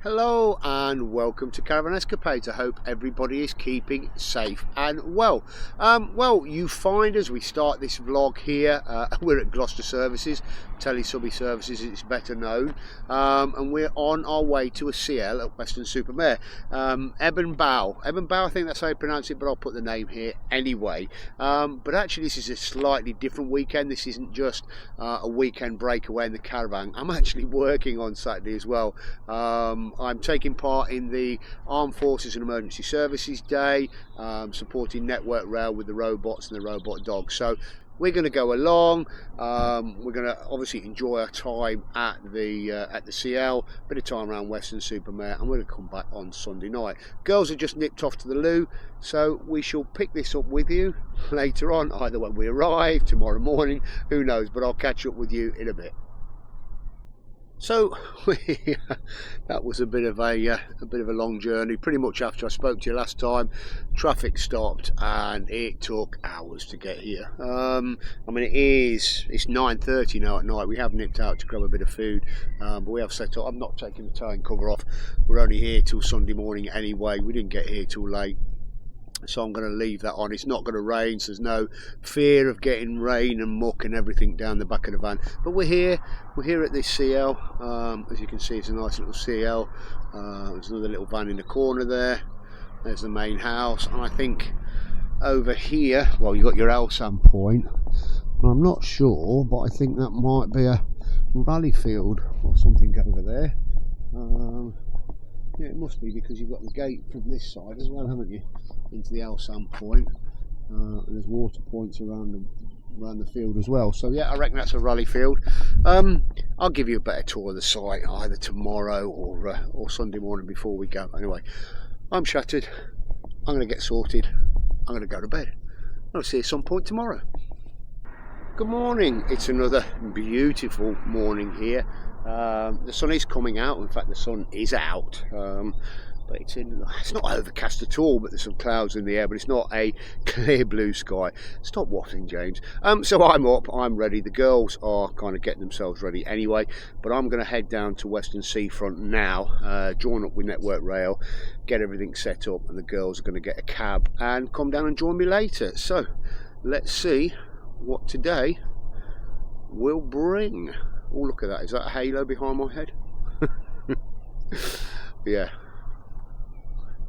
Hello and welcome to Caravan Escapades. I hope everybody is keeping safe and well. You find as we start this vlog here, we're at Gloucester Services, Telesubby Services it's better known, and we're on our way to a CL at Weston Super Mare. Ebdon Bow, I think that's how you pronounce it, but I'll put the name here anyway. But actually this is a slightly different weekend. This isn't just a weekend breakaway in the caravan. I'm actually working on Saturday as well. I'm taking part in the Armed Forces and Emergency Services Day, supporting Network Rail with the robots and the robot dogs. So we're going to go along. We're going to obviously enjoy our time at the CL, bit of time around Weston Super Mare, and we're going to come back on Sunday night. Girls have just nipped off to the loo, so we shall pick this up with you later on, either when we arrive, tomorrow morning, who knows, but I'll catch up with you in a bit. So that was a bit of a long journey. Pretty much after I spoke to you last time, traffic stopped and it took hours to get here. I mean it's 9:30 now at night. We have nipped out to grab a bit of food, but we have set up. I'm not taking the towing cover off. We're only here till Sunday morning anyway. We didn't get here till late, so I'm going to leave that on. It's not going to rain, so there's no fear of getting rain and muck and everything down the back of the van. But we're here at this CL. As you can see, it's a nice little CL. There's another little van in the corner there. There's the main house, and I think over here, well, you've got your Elsam point. I'm not sure, but I think that might be a rally field or something over there. Yeah, it must be, because you've got the gate from this side as well, haven't you, into the Elsam point. And there's water points around the field as well. So yeah, I reckon that's a rally field. I'll give you a better tour of the site either tomorrow or Sunday morning before we go. Anyway, I'm shattered. I'm going to get sorted. I'm going to go to bed. I'll see you at some point tomorrow. Good morning. It's another beautiful morning here. The sun is coming out. In fact, the sun is out, but it's not overcast at all, but there's some clouds in the air, but it's not a clear blue sky. Stop waffling, James. So I'm up, I'm ready. The girls are kind of getting themselves ready anyway, but I'm going to head down to Western Seafront now, join up with Network Rail, get everything set up, and the girls are going to get a cab and come down and join me later. So let's see what today will bring. Oh, look at that. Is that a halo behind my head? Yeah.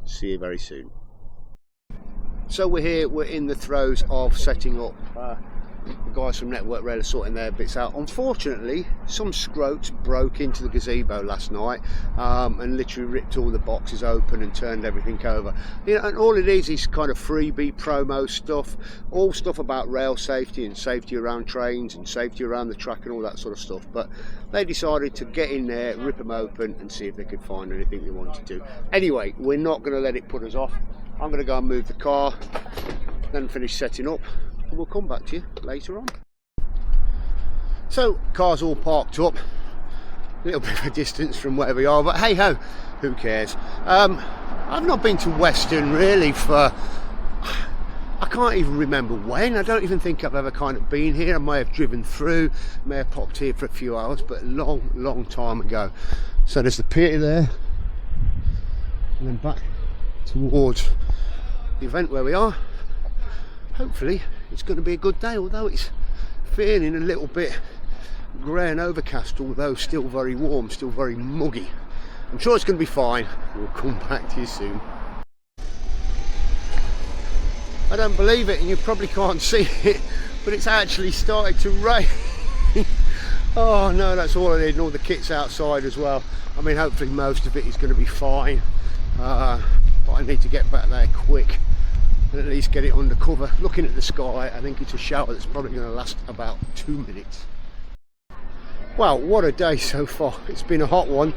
See you very soon. So we're here, we're in the throes of setting up. The guys from Network Rail are sorting their bits out. Unfortunately, some scroats broke into the gazebo last night and literally ripped all the boxes open and turned everything over. You know, and all it is kind of freebie promo stuff, all stuff about rail safety and safety around trains and safety around the track and all that sort of stuff. But they decided to get in there, rip them open and see if they could find anything they wanted to. Anyway, we're not going to let it put us off. I'm going to go and move the car, then finish setting up. We'll come back to you later on. So car's all parked up, a little bit of a distance from where we are, but hey ho, who cares. I've not been to Weston really for, I can't even remember when. I don't even think I've ever kind of been here. I may have driven through, may have popped here for a few hours, but a long time ago. So there's the pier there, and then back towards the event where we are. Hopefully it's going to be a good day, although it's feeling a little bit grey and overcast, although still very warm, still very muggy. I'm sure it's going to be fine. We'll come back to you soon. I don't believe it, and you probably can't see it, but it's actually started to rain. Oh no, that's all I need, and all the kit's outside as well. I mean, hopefully most of it is going to be fine, but I need to get back there quick and at least get it under cover. Looking at the sky, I think it's a shower that's probably going to last about 2 minutes. Well, what a day so far. It's been a hot one.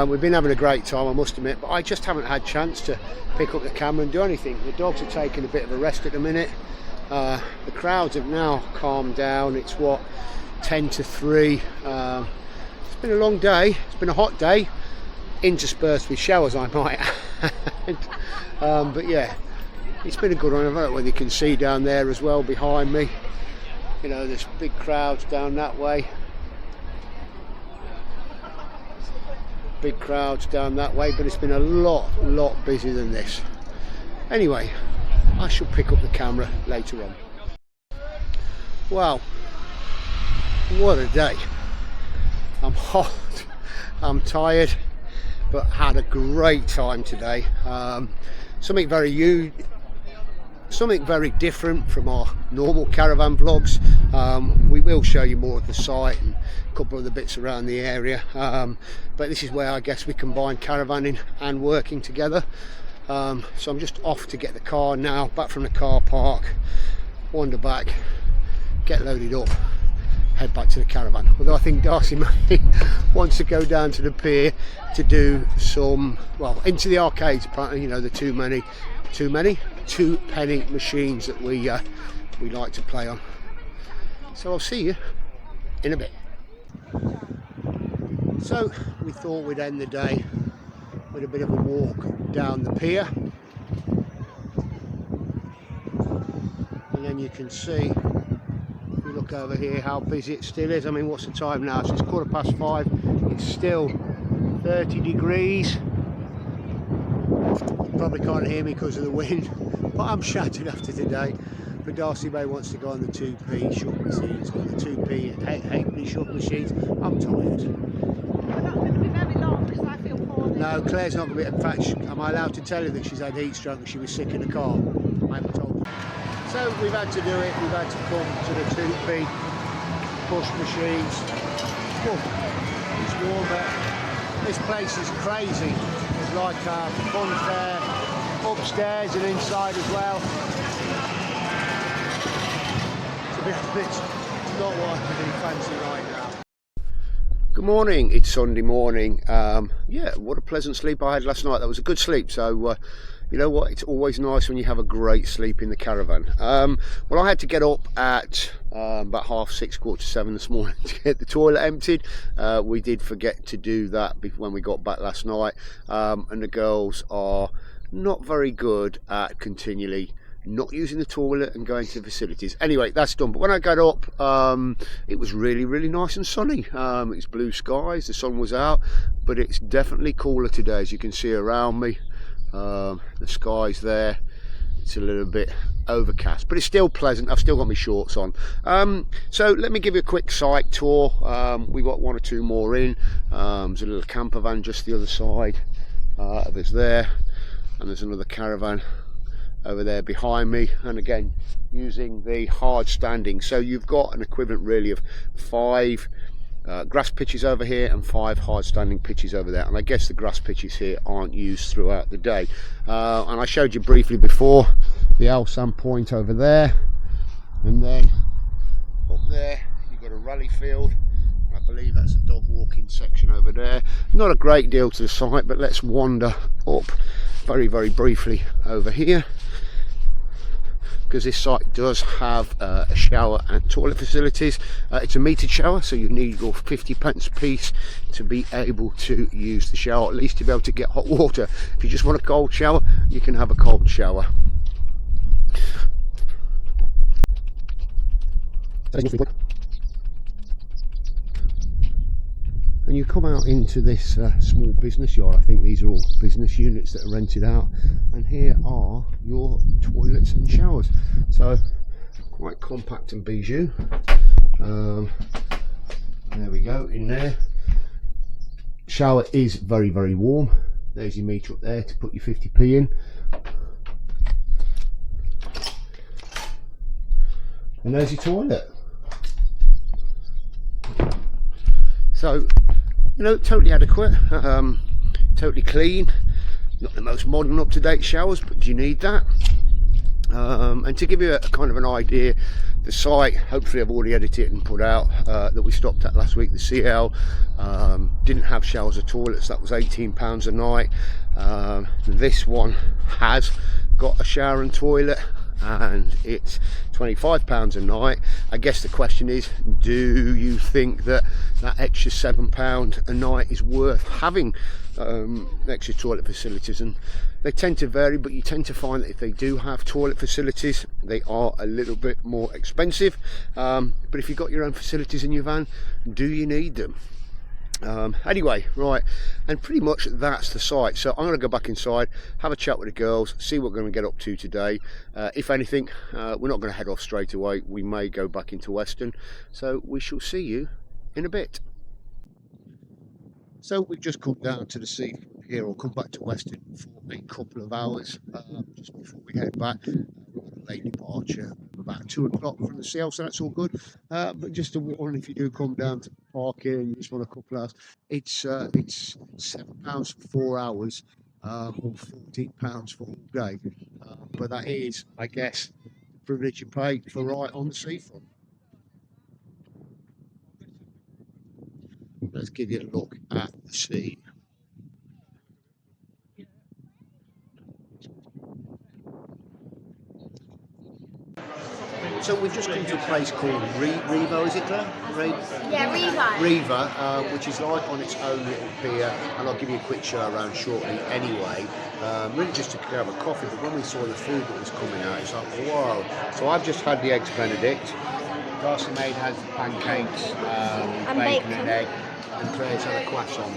We've been having a great time, I must admit, but I just haven't had a chance to pick up the camera and do anything. The dogs are taking a bit of a rest at the minute. The crowds have now calmed down. It's what, 10 to 3. It's been a long day. It's been a hot day, interspersed with showers, I might add. But yeah, it's been a good one. I don't know whether you can see down there as well behind me. You know, there's big crowds down that way. big crowds down that way, but it's been a lot busier than this. Anyway, I shall pick up the camera later on. Wow, what a day. I'm hot, I'm tired, but had a great time today. Something very different from our normal caravan vlogs. We will show you more of the site and a couple of the bits around the area, but this is where I guess we combine caravaning and working together. So I'm just off to get the car now, back from the car park, wander back, get loaded up, head back to the caravan. Although I think Darcy wants to go down to the pier to do some, well, into the arcades apparently, you know, the two penny machines that we like to play on. So I'll see you in a bit. So we thought we'd end the day with a bit of a walk down the pier, and then you can see, if you look over here, how busy it still is. I mean, what's the time now? So it's 5:15. It's still 30 degrees. You probably can't hear me because of the wind, but I'm shattered after today. But Darcy May wants to go on the 2p short machines, or the 2p halfpenny short machines. I'm tired. We're not going to be very long because I feel poorly. No, Claire's not going to be. In fact, am I allowed to tell you that she's had heat stroke and she was sick in the car? I haven't told her. So we've had to do it. We've had to come to the 2p push machines. Oh, it's warmer. This place is crazy. There's like fun there, upstairs and inside as well. It's not what I really fancy right now. Good morning, it's Sunday morning. Yeah, what a pleasant sleep I had last night. That was a good sleep. So you know what, it's always nice when you have a great sleep in the caravan. Well, I had to get up at about 6:30, 6:45 this morning to get the toilet emptied. We did forget to do that when we got back last night, and the girls are not very good at continually not using the toilet and going to the facilities. Anyway, that's done. But when I got up, it was really nice and sunny. It's blue skies, the sun was out, but it's definitely cooler today, as you can see around me. The sky's there, it's a little bit overcast, but it's still pleasant. I've still got my shorts on. So let me give you a quick site tour. We got one or two more in. There's a little camper van just the other side of us there, and there's another caravan over there behind me, and again using the hard standing. So you've got an equivalent really of 5 grass pitches over here and 5 hard standing pitches over there, and I guess the grass pitches here aren't used throughout the day. And I showed you briefly before the Alsam point over there, and then up there you've got a rally field. I believe that's a dog walking section over there. Not a great deal to the site, but let's wander up very briefly over here, because this site does have a shower and toilet facilities. It's a metered shower, so you need your 50p piece to be able to use the shower, at least to be able to get hot water. If you just want a cold shower, you can have a cold shower. And you come out into this small business yard. I think these are all business units that are rented out, and here are your toilets and showers. So quite compact and bijou. There we go, in there. Shower is very warm. There's your meter up there to put your 50p in. And there's your toilet. So, you know, totally adequate, totally clean. Not the most modern, up-to-date showers, but do you need that? And to give you a kind of an idea, the site, hopefully I've already edited and put out, that we stopped at last week, the CL, didn't have showers or toilets. That was £18 a night. This one has got a shower and toilet, and it's £25 a night. I guess the question is, do you think that that extra £7 a night is worth having extra toilet facilities? And they tend to vary, but you tend to find that if they do have toilet facilities, they are a little bit more expensive. But if you've got your own facilities in your van, do you need them? Anyway, right, and pretty much that's the site. So I'm going to go back inside, have a chat with the girls, see what we're going to get up to today. If anything, we're not going to head off straight away. We may go back into Weston, so we shall see you in a bit. So we've just come down to the seafront here, or come back to Weston for a couple of hours just before we head back. We've got a late departure of about 2 o'clock from the CL, so that's all good. But just to warn, if you do come down to park here and you just want a couple of hours, it's £7 for 4 hours or £14 for all day. But that is, I guess, the privilege you pay for right on the seafront. Let's give you a look at the sea. So we've just come to a place called Riva, is it Claire? Yeah, Riva. Riva, which is like on its own little pier, and I'll give you a quick show around shortly anyway. Really just to have a coffee, but when we saw the food that was coming out, it's like, wow. So I've just had the eggs Benedict. Darcy Maid has the pancakes, And bacon bacon. and egg, and Claire's had a croissant.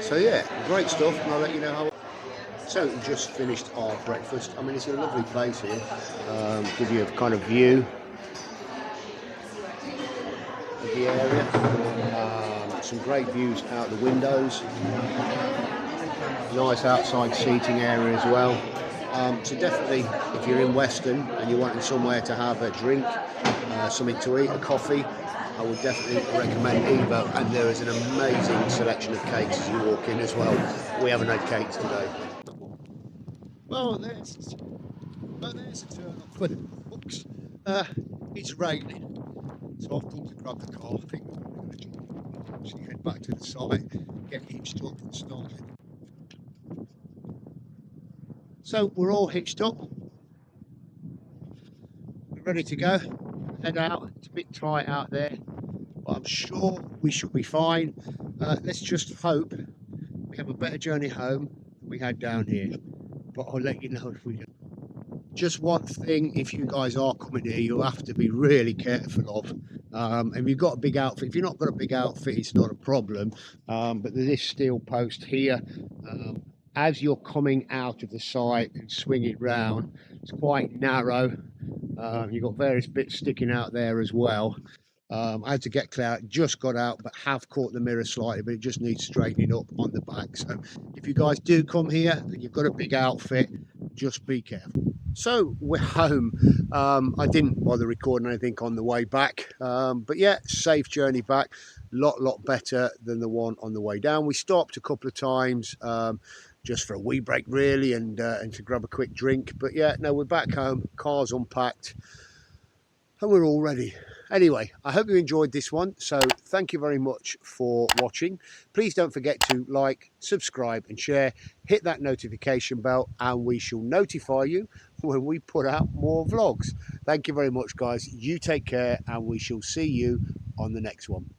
So yeah, great stuff, and I'll let you know how. So we just finished our breakfast. I mean, it's a lovely place here. Give you a kind of view of the area. Some great views out the windows. Nice outside seating area as well. So definitely, if you're in Weston and you're wanting somewhere to have a drink, something to eat, a coffee, I would definitely recommend Eva, and there is an amazing selection of cakes as you walk in as well. We haven't had cakes today. Well, there's a turn up for the books. It's raining, so I've come to grab the car. I think we're going to actually head back to the site, get hitched up and started. So we're all hitched up, we're ready to go, head out. It's a bit tight out there, but I'm sure we should be fine. Let's just hope we have a better journey home than we had down here, but I'll let you know if we do. Just one thing, if you guys are coming here, you'll have to be really careful of. If you've got a big outfit, if you've not got a big outfit, it's not a problem. But there's this steel post here. As you're coming out of the site and swinging round, it's quite narrow. You've got various bits sticking out there as well. I had to get clear out, just got out, but have caught the mirror slightly, but it just needs straightening up on the back. So if you guys do come here and you've got a big outfit, just be careful. So we're home. I didn't bother recording anything on the way back, but yeah, safe journey back. Lot better than the one on the way down. We stopped a couple of times just for a wee break really, and to grab a quick drink, but yeah, no, we're back home, car's unpacked and we're all ready. Anyway, I hope you enjoyed this one, so thank you very much for watching. Please don't forget to like, subscribe and share, hit that notification bell, and we shall notify you when we put out more vlogs. Thank you very much, guys. You take care, and we shall see you on the next one.